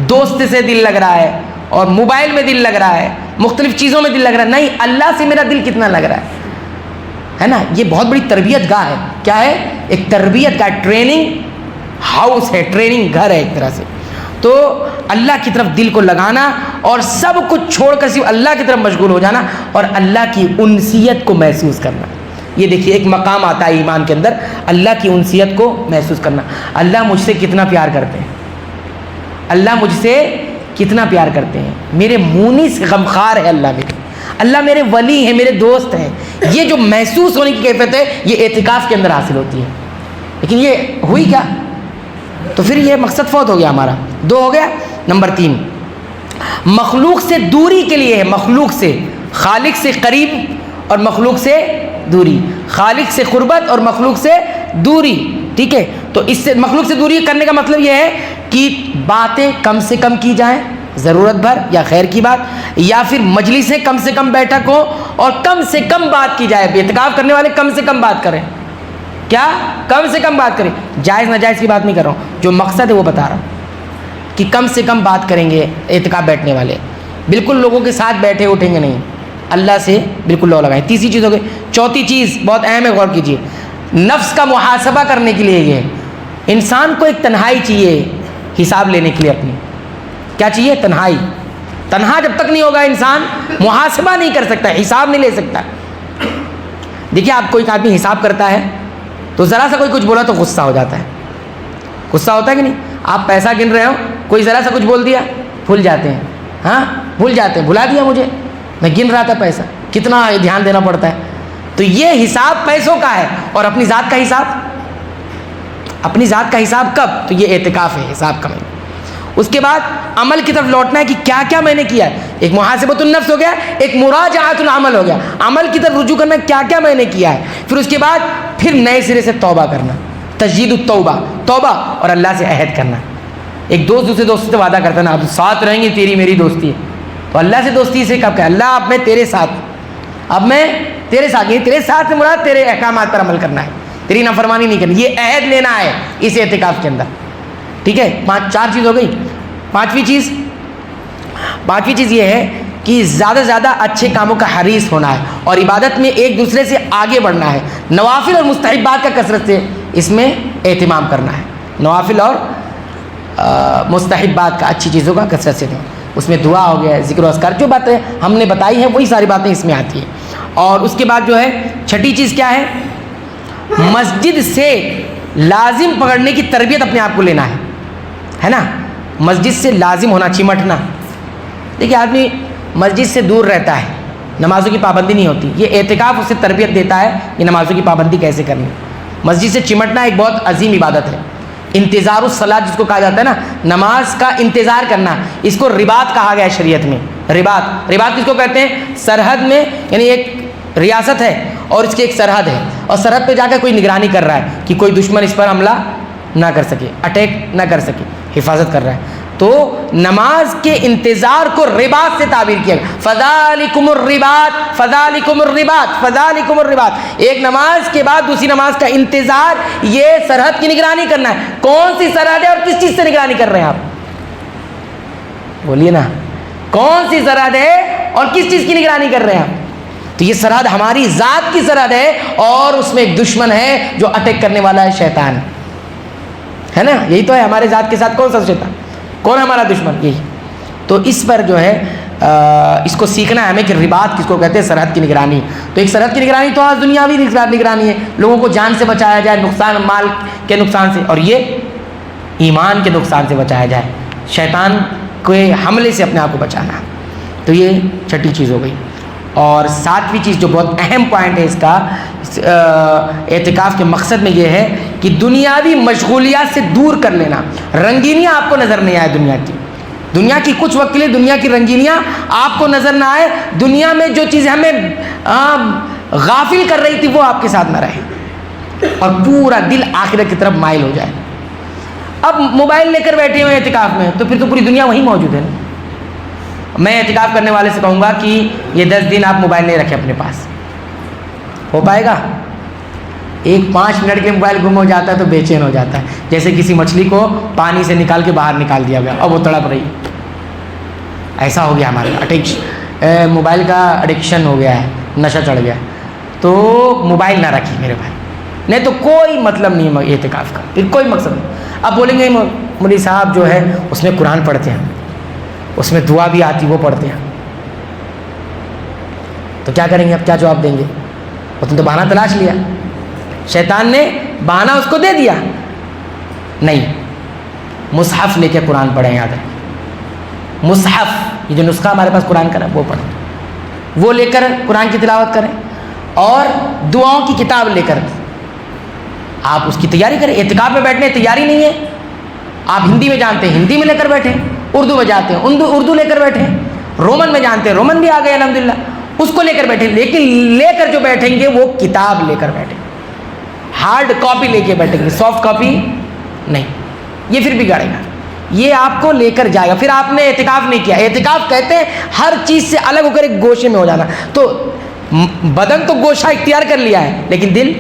[SPEAKER 2] دوست سے دل لگ رہا ہے اور موبائل میں دل لگ رہا ہے, مختلف چیزوں میں دل لگ رہا ہے. نہیں, اللہ سے میرا دل کتنا لگ رہا ہے نا. یہ بہت بڑی تربیت گاہ ہے. کیا ہے؟ ایک تربیت گاہ, ٹریننگ ہاؤس ہے, ٹریننگ گھر ہے ایک طرح سے. تو اللہ کی طرف دل کو لگانا اور سب کچھ چھوڑ کر صرف اللہ کی طرف مشغول ہو جانا اور اللہ کی انسیت کو محسوس کرنا. یہ دیکھیے ایک مقام آتا ہے ایمان کے اندر, اللہ کی انسیت کو محسوس کرنا. اللہ مجھ سے کتنا پیار کرتے ہیں, اللہ مجھ سے کتنا پیار کرتے ہیں, میرے مونی سے غمخوار ہے اللہ, اللہ میرے ولی ہیں, میرے دوست ہیں. یہ جو محسوس ہونے کی کیفیت ہے یہ اعتکاف کے اندر حاصل ہوتی ہے. لیکن یہ ہوئی کیا؟ تو پھر یہ مقصد فوت ہو گیا ہمارا. 2 ہو گیا. نمبر 3, مخلوق سے دوری کے لیے ہے. مخلوق سے, خالق سے قریب اور مخلوق سے دوری, خالق سے قربت اور مخلوق سے دوری. ٹھیک ہے, تو اس سے مخلوق سے دوری کرنے کا مطلب یہ ہے کہ باتیں کم سے کم کی جائیں, ضرورت بھر یا خیر کی بات, یا پھر مجلسیں کم سے کم بیٹھک ہو اور کم سے کم بات کی جائے. اعتکاف کرنے والے کم سے کم بات کریں. کیا؟ کم سے کم بات کریں. جائز ناجائز کی بات نہیں کر رہا ہوں, جو مقصد ہے وہ بتا رہا ہوں کہ کم سے کم بات کریں گے اعتکاف بیٹھنے والے. بالکل لوگوں کے ساتھ بیٹھے اٹھیں گے نہیں, اللہ سے بالکل لو لگائیں. تیسری چیز ہو گئی. چوتھی چیز بہت اہم ہے, غور کیجیے. نفس کا محاسبہ کرنے کے لیے یہ انسان کو ایک تنہائی چاہیے حساب لینے کے لیے اپنی. کیا چاہیے؟ تنہائی. تنہا جب تک نہیں ہوگا انسان محاسبہ نہیں کر سکتا, حساب نہیں لے سکتا. دیکھیے آپ کوئی آدمی حساب کرتا ہے تو ذرا سا کوئی کچھ بولا تو غصہ ہو جاتا ہے. غصہ ہوتا ہے کہ نہیں؟ آپ پیسہ گن رہے ہو, کوئی ذرا سا کچھ بول دیا, بھول جاتے ہیں. ہاں بھول جاتے ہیں, بھلا دیا مجھے, میں گن رہا تھا پیسہ, کتنا دھیان دینا پڑتا ہے. تو یہ حساب پیسوں کا ہے. اور اپنی ذات کا حساب, اپنی ذات کا حساب کب؟ تو یہ اعتکاف ہے, حساب کا معنی. اس کے بعد عمل کی طرف لوٹنا ہے کہ کیا کیا میں نے کیا ہے. ایک محاسبۃ النفس ہو گیا, ایک مراجعۃ العمل ہو گیا, عمل کی طرف رجوع کرنا کیا کیا میں نے کیا ہے. پھر اس کے بعد پھر نئے سرے سے توبہ کرنا, تجدید التوبہ, توبہ اور اللہ سے عہد کرنا. ایک دوست دوسرے دوست سے وعدہ کرتا ہے نا, اب ساتھ رہیں گے, تیری میری دوستی ہے. تو اللہ سے دوستی سے کب کہ اللہ اب میں تیرے ساتھ, اب میں تیرے ساتھ. یہ تیرے ساتھ سے مراد تیرے احکامات پر عمل کرنا ہے, تیری نافرمانی نہیں کرنی. یہ عہد لینا ہے اس اعتکاف کے اندر. ٹھیک ہے, 4 چیز ہو گئی. پانچویں چیز یہ ہے کہ زیادہ سے زیادہ اچھے کاموں کا حریص ہونا ہے اور عبادت میں ایک دوسرے سے آگے بڑھنا ہے. نوافل اور مستحبات کا کثرت سے اس میں اہتمام کرنا ہے. نوافل اور مستحبات کا, اچھی چیزوں کا کثرت سے دیں. اس میں دعا ہو گیا, ذکر و اذکار, جو باتیں ہم نے بتائی ہیں وہی ساری باتیں اس میں آتی ہیں. اور اس کے بعد جو ہے 6ٹھی چیز کیا ہے؟ مسجد سے لازم پکڑنے کی تربیت اپنے آپ کو لینا ہے نا. مسجد سے لازم ہونا, چمٹنا. دیکھیے آدمی مسجد سے دور رہتا ہے, نمازوں کی پابندی نہیں ہوتی. یہ اعتکاف اسے تربیت دیتا ہے کہ نمازوں کی پابندی کیسے کرنی. مسجد سے چمٹنا ایک بہت عظیم عبادت ہے. انتظار الصلاۃ جس کو کہا جاتا ہے نا, نماز کا انتظار کرنا, اس کو رباط کہا گیا ہے شریعت میں. رباط کس کو کہتے ہیں؟ سرحد میں, یعنی ایک ریاست ہے اور اس کی ایک سرحد ہے, اور سرحد پہ جا کے کوئی نگرانی کر رہا ہے کہ کوئی دشمن اس پر حملہ نہ کر سکے, اٹیک نہ کر سکے, حفاظت کر رہا ہے. تو نماز کے انتظار کو رباط سے تعبیر کیا گیا. فذالکم الرباط، فذالکم الرباط، فذالکم الرباط. ایک نماز کے بعد دوسری نماز کا انتظار، یہ سرحد کی نگرانی کرنا ہے. کون سی سرحد ہے اور کس چیز سے نگرانی کر رہے ہیں آپ؟ بولیے نا، کون سی سرحد ہے اور کس چیز کی نگرانی کر رہے ہیں آپ؟ تو یہ سرحد ہماری ذات کی سرحد ہے، اور اس میں ایک دشمن ہے جو اٹیک کرنے والا ہے، شیطان ہے نا. یہی تو ہے ہمارے ذات کے ساتھ. کون سا شیطان؟ کون ہے ہمارا دشمن؟ یہی. تو اس پر جو ہے اس کو سیکھنا ہے ہمیں کہ رباط کس کو کہتے ہیں، سرحد کی نگرانی. تو ایک سرحد کی نگرانی تو آج دنیاوی نگرانی ہے، لوگوں کو جان سے بچایا جائے، نقصان مال کے نقصان سے، اور یہ ایمان کے نقصان سے بچایا جائے، شیطان کے حملے سے اپنے آپ کو بچانا. تو یہ چھٹی چیز ہو گئی. اور ساتویں چیز جو بہت اہم پوائنٹ ہے اس کا اعتکاف کے مقصد میں یہ ہے کہ دنیاوی مشغولیات سے دور کر لینا. رنگینیاں آپ کو نظر نہیں آئے دنیا کی کچھ وقت کے لیے دنیا کی رنگینیاں آپ کو نظر نہ آئے. دنیا میں جو چیزیں ہمیں غافل کر رہی تھی وہ آپ کے ساتھ نہ رہے، اور پورا دل آخرت کی طرف مائل ہو جائے. اب موبائل لے کر بیٹھے ہوئے اعتکاف میں، تو پھر تو پوری دنیا وہیں موجود ہے نا. میں اعتکاف کرنے والے سے کہوں گا کہ یہ 10 دن آپ موبائل نہیں رکھیں اپنے پاس. ہو پائے گا؟ ایک 5 منٹ کے موبائل گم ہو جاتا ہے تو بے چین ہو جاتا ہے، جیسے کسی مچھلی کو پانی سے نکال کے باہر نکال دیا گیا اور وہ تڑپ رہی. ایسا ہو گیا ہمارا موبائل کا ایڈکشن ہو گیا ہے، نشہ چڑھ گیا. تو موبائل نہ رکھیں میرے بھائی، نہیں تو کوئی مطلب نہیں ہے اعتکاف کا، پھر کوئی مقصد نہیں. اب بولیں گے مولوی صاحب جو ہے اس میں قرآن پڑھتے ہیں، اس میں دعا بھی آتی وہ پڑھتے ہیں، تو کیا کریں گے؟ اب کیا جواب دیں گے؟ اس نے تو بہانہ تلاش لیا، شیطان نے بہانہ اس کو دے دیا. نہیں، مصحف لے کے قرآن پڑھیں. یاد ہے مصحف، یہ جو نسخہ ہمارے پاس قرآن کا ہے وہ پڑھیں، وہ لے کر قرآن کی تلاوت کریں. اور دعاؤں کی کتاب لے کر آپ اس کی تیاری کریں. اعتکاف میں بیٹھنے تیاری نہیں ہے، آپ ہندی میں جانتے ہیں ہندی میں لے کر بیٹھیں، اردو میں جانتے ہیں اردو لے کر بیٹھیں، رومن میں جانتے ہیں رومن بھی آ گئے الحمدللہ، اس کو لے کر بیٹھیں. لیکن لے کر جو بیٹھیں گے وہ کتاب لے کر بیٹھیں، ہارڈ کاپی لے کے بیٹھیں گے، سافٹ کاپی نہیں. یہ پھر بگاڑے گا، یہ آپ کو لے کر جائے گا. پھر آپ نے اعتکاف نہیں کیا. اعتکاف کہتے ہیں ہر چیز سے الگ ہو کر ایک گوشے میں ہو جانا. تو بدن تو گوشہ اختیار کر لیا ہے، لیکن دل،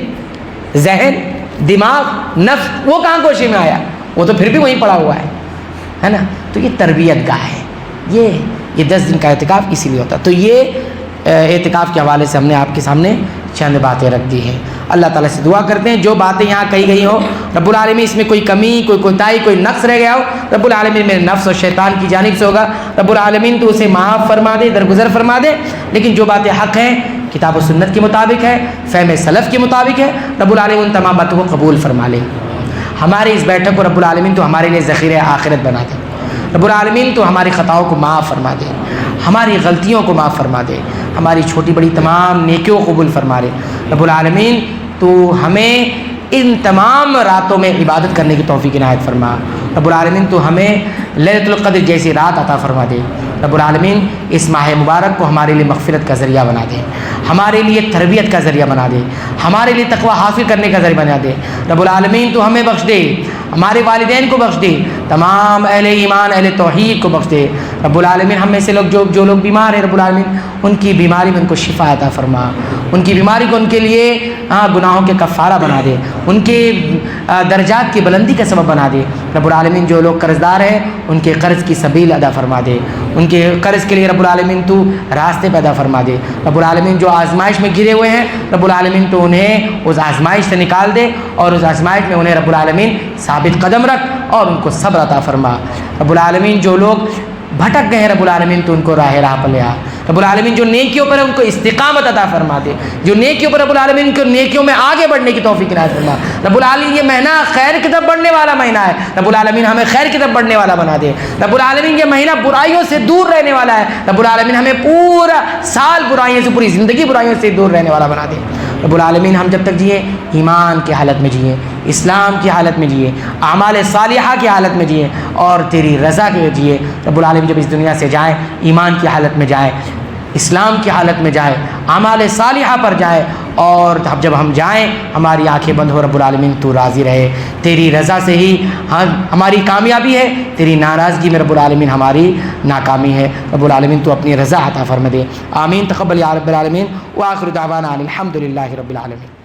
[SPEAKER 2] ذہن، دماغ، نفس وہ کہاں گوشے میں آیا؟ وہ تو پھر بھی وہیں پڑا ہوا ہے نا. تو یہ تربیت گاہ ہے. یہ 10 دن کا اعتکاف اسی لیے ہوتا. تو یہ اعتکاف کے حوالے سے ہم نے آپ کے سامنے چند باتیں رکھ دی ہیں. اللہ تعالیٰ سے دعا کرتے ہیں جو باتیں یہاں کہی گئی ہوں رب العالمین اس میں کوئی کمی، کوئی کوتاہی، کوئی نقص رہ گیا ہو، رب العالمین میرے نفس اور شیطان کی جانب سے ہوگا. رب العالمین تو اسے معاف فرما دے، درگزر فرما دے. لیکن جو باتیں حق ہیں، کتاب و سنت کے مطابق ہے، فہم سلف کے مطابق ہے، رب العالمین تمام باتوں کو قبول فرما لے. ہمارے اس بیٹھک کو رب العالمین تو ہمارے لیے ذخیرہ آخرت بنا دے. رب العالمین تو ہماری خطاؤں کو معاف فرما دے، ہماری غلطیوں کو معاف فرما دے، ہماری چھوٹی بڑی تمام نیکیوں کو قبول فرما لے. رب العالمین تو ہمیں ان تمام راتوں میں عبادت کرنے کی توفیق عنایت فرما. رب العالمین تو ہمیں لیلۃ القدر جیسی رات عطا فرما دے. رب العالمین اس ماہ مبارک کو ہمارے لیے مغفرت کا ذریعہ بنا دے، ہمارے لیے تربیت کا ذریعہ بنا دے، ہمارے لیے تقوی حاصل کرنے کا ذریعہ بنا دے. رب العالمین تو ہمیں بخش دے، ہمارے والدین کو بخش دے، تمام اہل ایمان اہل توحید کو بخش دے. رب العالمین ہم میں سے لوگ جو لوگ بیمار ہیں، رب العالمین ان کی بیماری میں ان کو شفا عطا فرما، ان کی بیماری کو ان کے لیے گناہوں کے کفارہ بنا دے، ان کے درجات کی بلندی کا سبب بنا دے. رب العالمین جو لوگ قرض دار ہیں ان کے قرض کی سبیل ادا فرما دے، ان کے قرض کے لیے رب العالمین تو راستے پیدا فرما دے. رب العالمین جو آزمائش میں گرے ہوئے ہیں رب العالمین تو انہیں اس آزمائش سے نکال دے، اور اس آزمائش میں انہیں رب العالمین ثابت قدم رکھ اور ان کو صبر عطا فرما. رب العالمین جو لوگ بھٹک گئے ہیں رب العالمین تو ان کو راہ پر لے آ. رب العالمین جو نیکیوں پر ان کو استقامت عطا فرما دے، جو نیکیوں پر رب العالمین کو نیکیوں میں آگے بڑھنے کی توفیق عنایت فرما. رب العالمین یہ مہینہ خیر کی طرف بڑھنے والا مہینہ ہے، رب العالمین ہمیں خیر کی طرف بڑھنے والا بنا دے. رب العالمین یہ مہینہ برائیوں سے دور رہنے والا ہے، رب العالمین ہمیں پورا سال برائیوں سے، پوری زندگی برائیوں سے دور رہنے والا بنا دے. رب العالمین ہم جب تک جئیں ایمان کی حالت میں جئیں، اسلام کی حالت میں جئیں، اعمال صالحہ کی حالت میں جئیں اور تیری رضا کے جئیں. رب العالمین جب اس دنیا سے جائیں ایمان کی حالت میں جائیں، اسلام کی حالت میں جائے، اعمال صالحہ پر جائے اور جب ہم جائیں ہماری آنکھیں بند ہو، رب العالمین تو راضی رہے، تیری رضا سے ہی ہماری کامیابی ہے، تیری ناراضگی میں رب العالمین ہماری ناکامی ہے، رب العالمین تو اپنی رضا عطا فرما دے، آمین، تقبل یا رب العالمین، وآخر دعوانا الحمد للہ رب العالمین۔